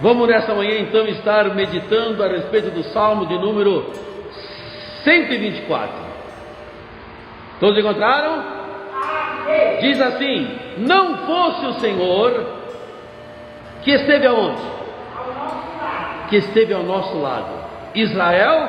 Vamos nessa manhã então estar meditando a respeito do Salmo de número 124. Todos encontraram? Diz assim: não fosse o Senhor que esteve aonde? Que esteve ao nosso lado. Israel,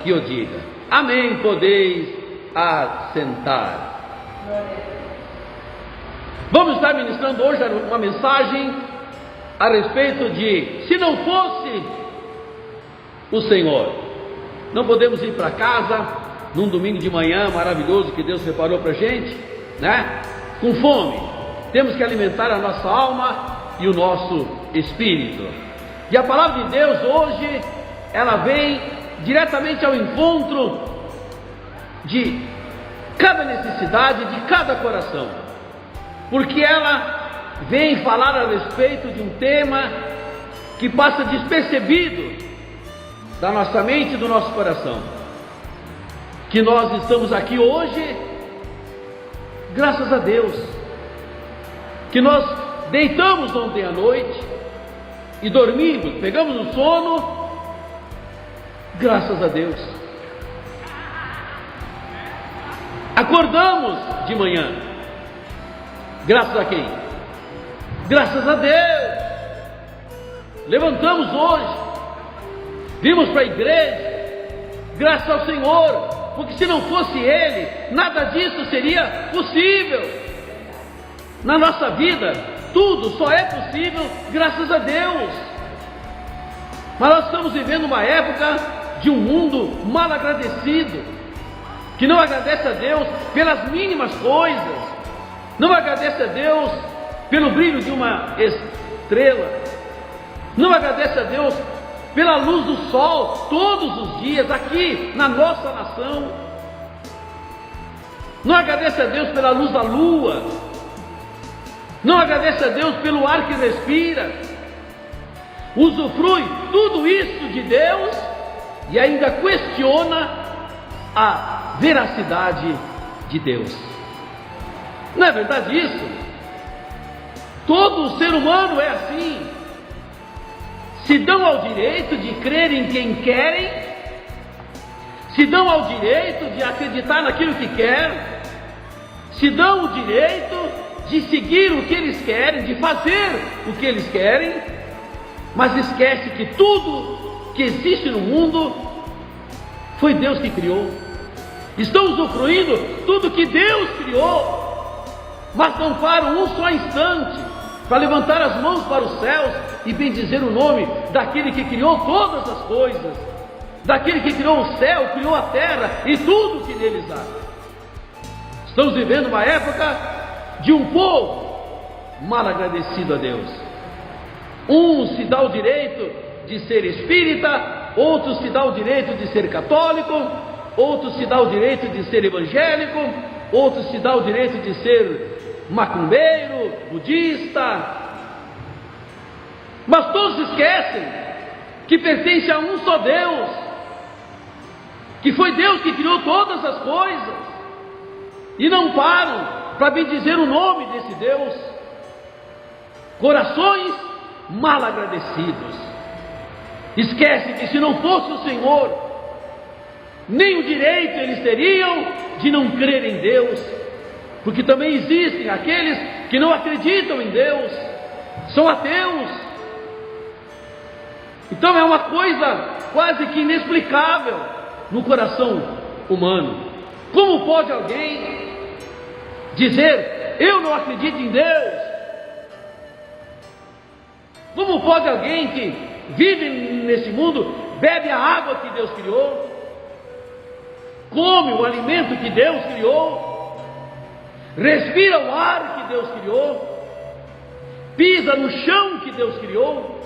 que o diga. Amém, podeis assentar. Vamos estar ministrando hoje uma mensagem a respeito de, se não fosse o Senhor. Não podemos ir para casa num domingo de manhã maravilhoso que Deus preparou para a gente, né? Com fome. Temos que alimentar a nossa alma e o nosso espírito. E a palavra de Deus hoje, ela vem diretamente ao encontro de cada necessidade, de cada coração, porque ela vem falar a respeito de um tema que passa despercebido da nossa mente e do nosso coração, que nós estamos aqui hoje graças a Deus, que nós deitamos ontem à noite e dormimos, pegamos no sono, graças a Deus. Acordamos de manhã, graças a quem? Graças a Deus. Levantamos hoje, vimos para a igreja, graças ao Senhor, porque se não fosse Ele, nada disso seria possível. Na nossa vida, tudo só é possível graças a Deus. Mas nós estamos vivendo uma época de um mundo mal agradecido, que não agradece a Deus pelas mínimas coisas, não agradece a Deus pelo brilho de uma estrela, não agradece a Deus pela luz do sol todos os dias aqui na nossa nação, não agradece a Deus pela luz da lua, não agradece a Deus pelo ar que respira, usufrui tudo isso de Deus e ainda questiona a veracidade de Deus. Não é verdade isso? Todo ser humano é assim, se dão ao direito de crer em quem querem, se dão ao direito de acreditar naquilo que querem, se dão o direito de seguir o que eles querem, de fazer o que eles querem, mas esquece que tudo que existe no mundo foi Deus que criou. Estão usufruindo tudo que Deus criou, mas não param um só instante para levantar as mãos para os céus e bendizer o nome daquele que criou todas as coisas, daquele que criou o céu, criou a terra e tudo que neles há. Estamos vivendo uma época de um povo mal agradecido a Deus. Um se dá o direito de ser espírita, outro se dá o direito de ser católico, outro se dá o direito de ser evangélico, outro se dá o direito de ser macumbeiro, budista, mas todos esquecem que pertence a um só Deus, que foi Deus que criou todas as coisas, e não param para bendizer o nome desse Deus. Corações mal agradecidos, esquecem que se não fosse o Senhor, nem o direito eles teriam de não crer em Deus, porque também existem aqueles que não acreditam em Deus, são ateus. Então é uma coisa quase que inexplicável no coração humano. Como pode alguém dizer, eu não acredito em Deus? Como pode alguém que vive nesse mundo, bebe a água que Deus criou, come o alimento que Deus criou, respira o ar que Deus criou, pisa no chão que Deus criou,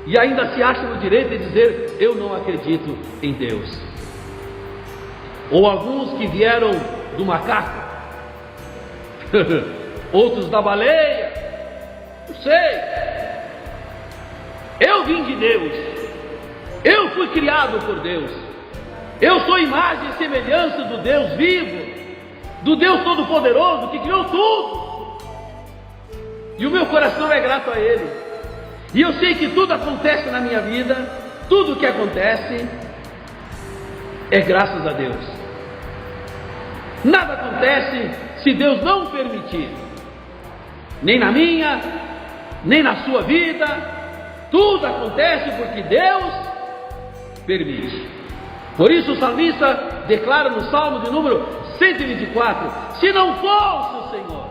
e ainda se acha no direito de dizer, eu não acredito em Deus? Ou alguns que vieram do macaco, outros da baleia, não sei, eu vim de Deus, eu fui criado por Deus, eu sou imagem e semelhança do Deus vivo, do Deus Todo-Poderoso que criou tudo. E o meu coração é grato a Ele. E eu sei que tudo acontece na minha vida, tudo que acontece é graças a Deus. Nada acontece se Deus não permitir, nem na minha, nem na sua vida. Tudo acontece porque Deus permite. Por isso o salmista declara no Salmo de número 124: se não fosse o Senhor,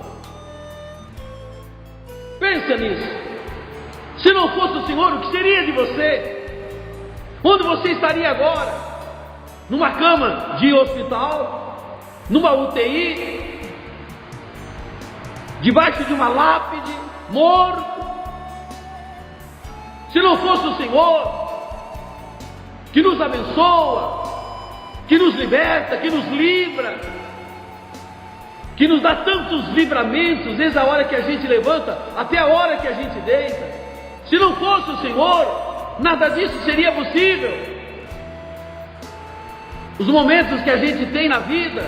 pensa nisso, se não fosse o Senhor, o que seria de você? Onde você estaria agora? Numa cama de hospital? Numa UTI? Debaixo de uma lápide? Morto? Se não fosse o Senhor que nos abençoa, que nos liberta, que nos livra, que nos dá tantos livramentos, desde a hora que a gente levanta até a hora que a gente deita. Se não fosse o Senhor, nada disso seria possível. Os momentos que a gente tem na vida,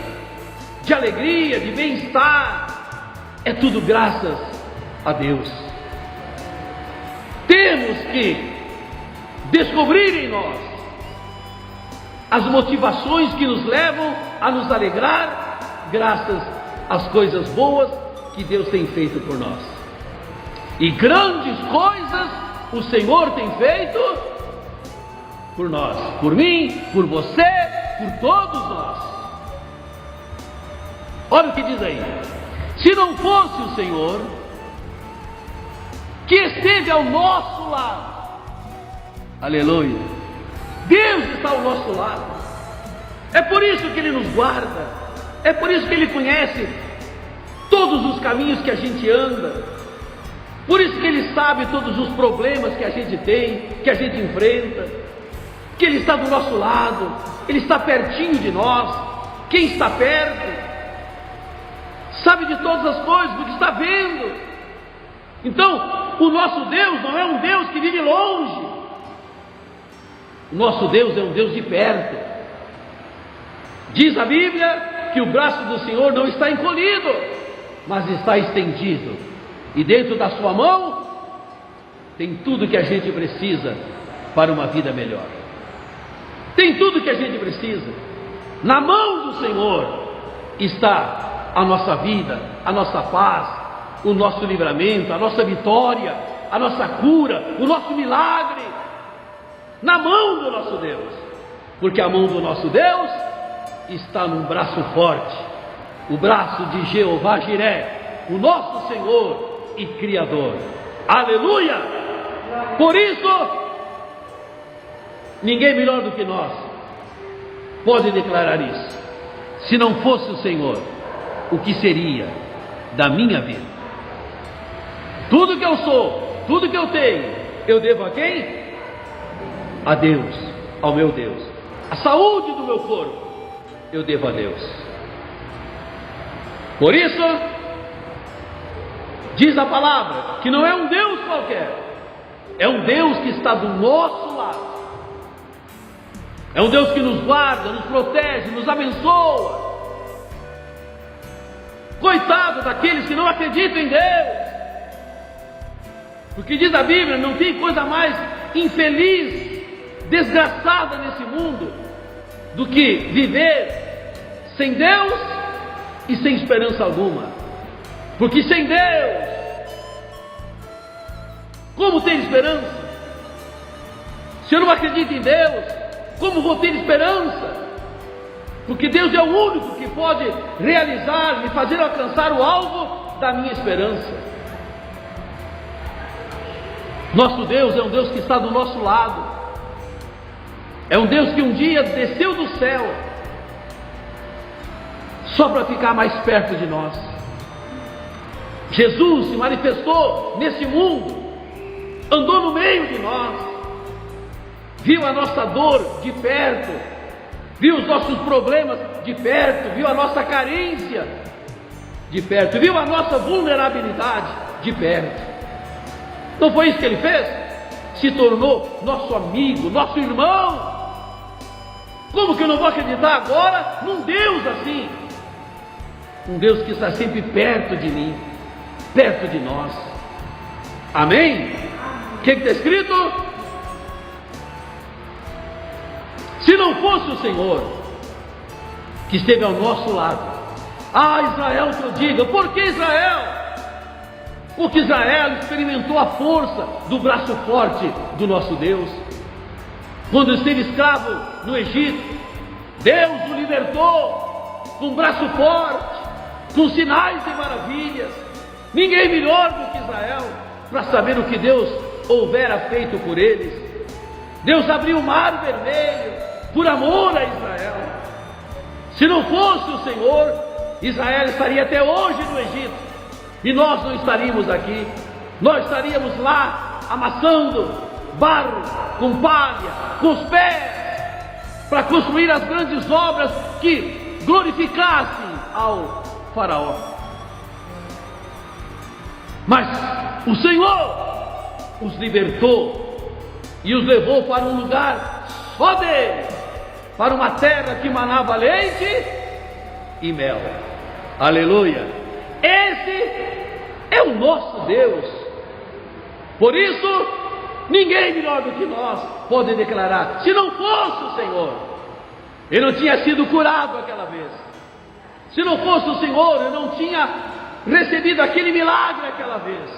de alegria, de bem-estar, é tudo graças a Deus. Temos que descobrir em nós as motivações que nos levam a nos alegrar, graças às coisas boas que Deus tem feito por nós. E grandes coisas o Senhor tem feito por nós, por mim, por você, por todos nós. Olha o que diz aí: se não fosse o Senhor que esteve ao nosso lado, aleluia, Deus está ao nosso lado. É por isso que Ele nos guarda, é por isso que Ele conhece todos os caminhos que a gente anda, por isso que Ele sabe todos os problemas que a gente tem, que a gente enfrenta, que Ele está do nosso lado, Ele está pertinho de nós. Quem está perto sabe de todas as coisas, porque está vendo. Então, o nosso Deus não é um Deus que vive longe. O nosso Deus é um Deus de perto. Diz a Bíblia que o braço do Senhor não está encolhido, mas está estendido, e dentro da sua mão tem tudo que a gente precisa para uma vida melhor. Tem tudo que a gente precisa. Na mão do Senhor está a nossa vida, a nossa paz, o nosso livramento, a nossa vitória, a nossa cura, o nosso milagre. Na mão do nosso Deus, porque a mão do nosso Deus está num braço forte, o braço de Jeová Jiré, o nosso Senhor e Criador. Aleluia! Por isso, ninguém melhor do que nós pode declarar isso. Se não fosse o Senhor, o que seria da minha vida? Tudo que eu sou, tudo que eu tenho, eu devo a quem? A Deus, ao meu Deus. A saúde do meu corpo, eu devo a Deus. Por isso, diz a palavra que não é um Deus qualquer, é um Deus que está do nosso lado, é um Deus que nos guarda, nos protege, nos abençoa. Coitado daqueles que não acreditam em Deus, porque diz a Bíblia, não tem coisa mais infeliz, desgraçada nesse mundo do que viver sem Deus e sem esperança alguma. Porque sem Deus, como ter esperança? Se eu não acredito em Deus, como vou ter esperança? Porque Deus é o único que pode realizar, me fazer alcançar o alvo da minha esperança. Nosso Deus é um Deus que está do nosso lado. É um Deus que um dia desceu do céu só para ficar mais perto de nós. Jesus se manifestou nesse mundo, andou no meio de nós, viu a nossa dor de perto, viu os nossos problemas de perto, viu a nossa carência de perto, viu a nossa vulnerabilidade de perto. Não foi isso que Ele fez? Se tornou nosso amigo, nosso irmão. Como que eu não vou acreditar agora num Deus assim? Um Deus que está sempre perto de mim, perto de nós. Amém? O que está escrito? Se não fosse o Senhor que esteve ao nosso lado, Israel que eu diga, por que Israel? Porque Israel experimentou a força do braço forte do nosso Deus. Quando esteve escravo no Egito, Deus o libertou com um braço forte, com sinais e maravilhas. Ninguém melhor do que Israel para saber o que Deus houvera feito por eles. Deus abriu o mar vermelho por amor a Israel. Se não fosse o Senhor, Israel estaria até hoje no Egito, e nós não estaríamos aqui. Nós estaríamos lá amassando barro com palha, com os pés, para construir as grandes obras que glorificassem ao faraó. Mas o Senhor os libertou e os levou para um lugar só dele, para uma terra que manava leite e mel. Aleluia! Esse é o nosso Deus. Por isso, ninguém melhor do que nós pode declarar: se não fosse o Senhor, eu não tinha sido curado aquela vez. Se não fosse o Senhor, eu não tinha recebido aquele milagre aquela vez.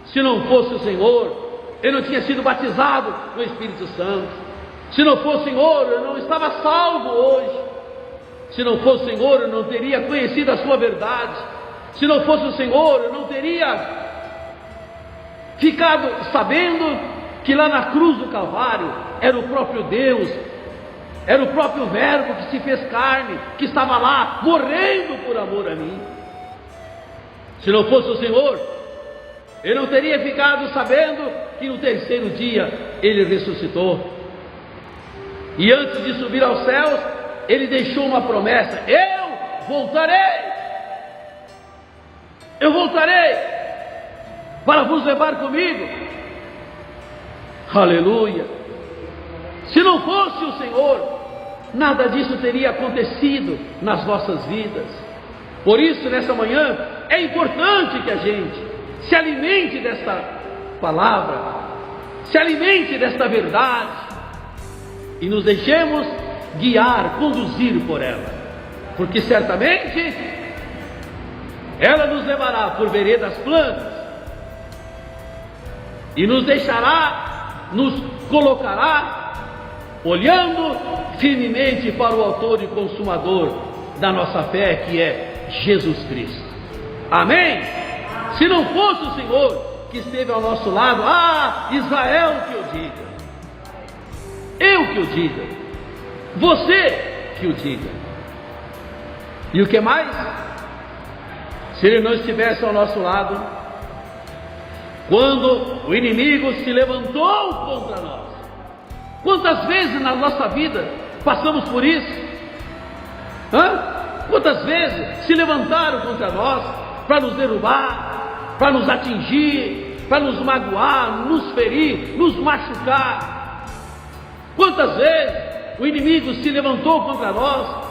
Se não fosse o Senhor, eu não tinha sido batizado no Espírito Santo. Se não fosse o Senhor, eu não estava salvo hoje. Se não fosse o Senhor, eu não teria conhecido a sua verdade. Se não fosse o Senhor, eu não teria ficado sabendo que lá na cruz do Calvário era o próprio Deus, era o próprio Verbo que se fez carne, que estava lá morrendo por amor a mim. Se não fosse o Senhor, eu não teria ficado sabendo que no terceiro dia Ele ressuscitou. E antes de subir aos céus, Ele deixou uma promessa: eu voltarei para vos levar comigo. Aleluia! Se não fosse o Senhor, nada disso teria acontecido nas nossas vidas. Por isso, nessa manhã, é importante que a gente se alimente desta palavra, se alimente desta verdade e nos deixemos guiar, conduzir por ela, porque certamente ela nos levará por veredas planas e nos deixará, nos colocará olhando firmemente para o autor e consumador da nossa fé, que é Jesus Cristo. Amém? Se não fosse o Senhor que esteve ao nosso lado, Israel que eu diga, eu que o diga, você que o diga. E o que mais? Se Ele não estivesse ao nosso lado, quando o inimigo se levantou contra nós, quantas vezes na nossa vida passamos por isso? Quantas vezes se levantaram contra nós para nos derrubar, para nos atingir, para nos magoar, nos ferir, nos machucar? Quantas vezes o inimigo se levantou contra nós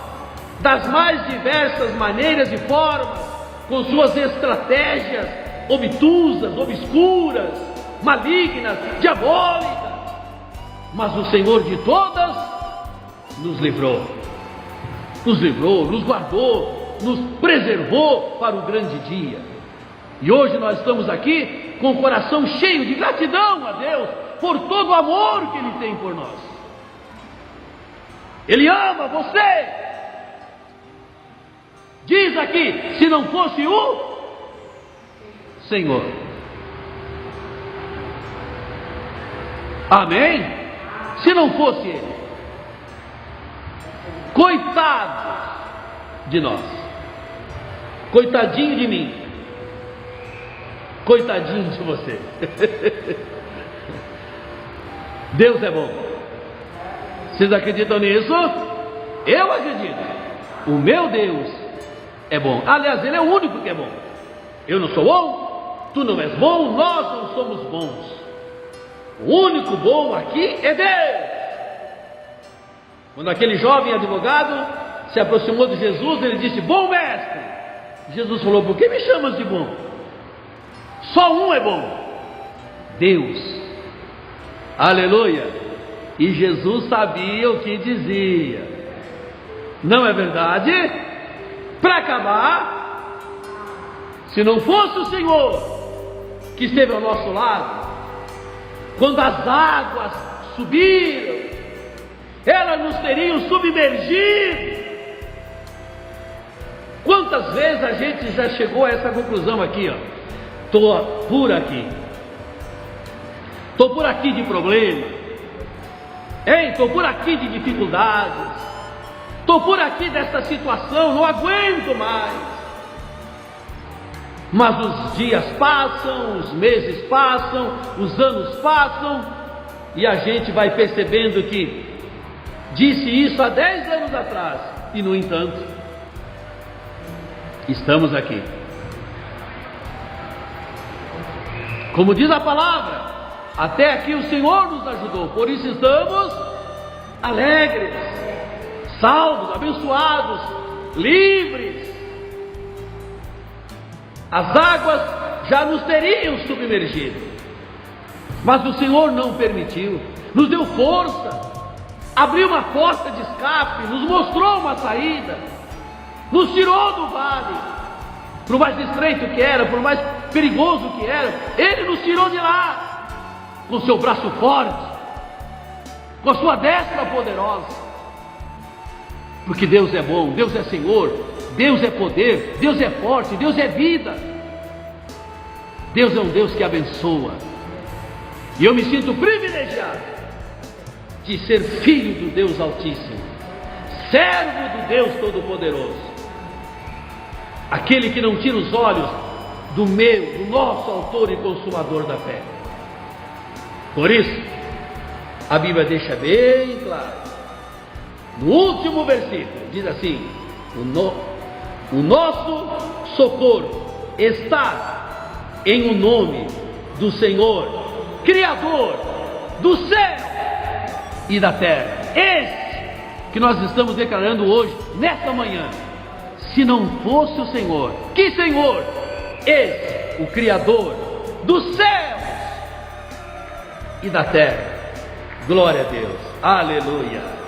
das mais diversas maneiras e formas, com suas estratégias obtusas, obscuras, malignas, diabólicas, mas o Senhor de todas nos livrou, nos guardou, nos preservou para o grande dia. E hoje nós estamos aqui com o coração cheio de gratidão a Deus por todo o amor que Ele tem por nós. Ele ama você. Diz aqui: se não fosse o Senhor. Amém? Se não fosse Ele, coitado de nós, coitadinho de mim, coitadinho de você. Deus é bom. Vocês acreditam nisso? Eu acredito. O meu Deus é bom. Aliás, Ele é o único que é bom. Eu não sou bom, tu não és bom, nós não somos bons. O único bom aqui é Deus. Quando aquele jovem advogado se aproximou de Jesus, ele disse: bom mestre. Jesus falou: por que me chamas de bom? Só um é bom: Deus. Aleluia! E Jesus sabia o que dizia. Não é verdade? Para acabar, se não fosse o Senhor que esteve ao nosso lado, quando as águas subiram, elas nos teriam submergido. Quantas vezes a gente já chegou a essa conclusão aqui, ó? Estou por aqui de problema, estou por aqui de dificuldades, estou por aqui dessa situação, não aguento mais. Mas os dias passam, os meses passam, os anos passam, e a gente vai percebendo que disse isso há 10 anos atrás, e no entanto, estamos aqui. Como diz a palavra, até aqui o Senhor nos ajudou, por isso estamos alegres, salvos, abençoados, livres. As águas já nos teriam submergido, mas o Senhor não permitiu, nos deu força, abriu uma porta de escape, nos mostrou uma saída, nos tirou do vale, por mais estreito que era, por mais perigoso que era, Ele nos tirou de lá, com seu braço forte, com a sua destra poderosa, porque Deus é bom, Deus é Senhor, Deus é poder, Deus é forte, Deus é vida. Deus é um Deus que abençoa. E eu me sinto privilegiado de ser filho do Deus Altíssimo, servo do Deus Todo-Poderoso, aquele que não tira os olhos do nosso autor e consumador da fé. Por isso, a Bíblia deixa bem claro, no último versículo, diz assim: o nosso socorro está em o nome do Senhor, Criador do céu e da terra. Esse que nós estamos declarando hoje, nesta manhã. Se não fosse o Senhor, que Senhor? Esse, o Criador dos céus e da terra. Glória a Deus, aleluia.